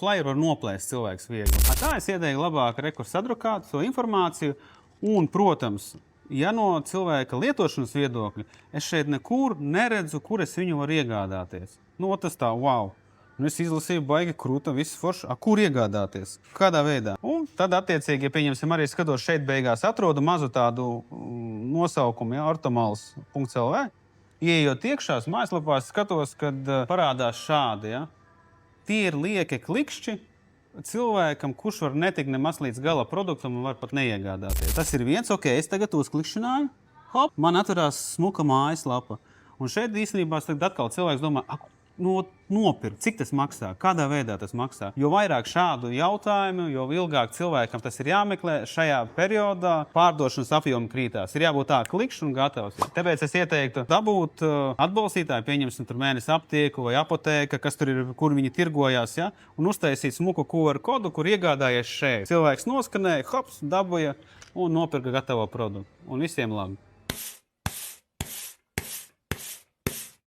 Flyeru var noplēst cilvēks viegli. Tā es ieteiktu labāk sadrukāt to informāciju un, protams, ja no cilvēka lietošanas viedokļa, es šeit nekur neredzu, kur es viņu varu iegādāties. Tas tā, wow! Es izlasīju baigi krūta, viss forši. Kur iegādāties? Kādā veidā? Un tad, attiecīgi, ja pieņemsim arī skatos šeit beigās, atrodu mazu tādu nosaukumu, ortomals.lv. Ieejot iekšās mājaslapās, skatos, kad parādās šādi, Tie ir lieki klikšķi cilvēkam, kurš var netikt nemaz līdz gala produktam un var pat neiegādāties. Tas ir viens, es tagad uzklikšķināju, hop, man atverās smuka mājaslapa. Un šeit īstenībā atkal cilvēks domā, nopirkt, cik tas maksā, kādā veidā tas maksā. Jo vairāk šādu jautājumu, jo ilgāk cilvēkam tas ir jāmeklē, šajā periodā pārdošanas apjoma krītās. Ir jābūt tā klikšķi un gatavs. Tāpēc es ieteiktu dabūt atbalstītāju, pieņemsim tur mēnesi aptieku vai apotēka, kas tur ir, kur viņi tirgojās, un uztaisīt smuku QR kodu, kur iegādājies šeit. Cilvēks noskanēja, hops, dabūja un nopirka gatavo produktu. Un visiem labi.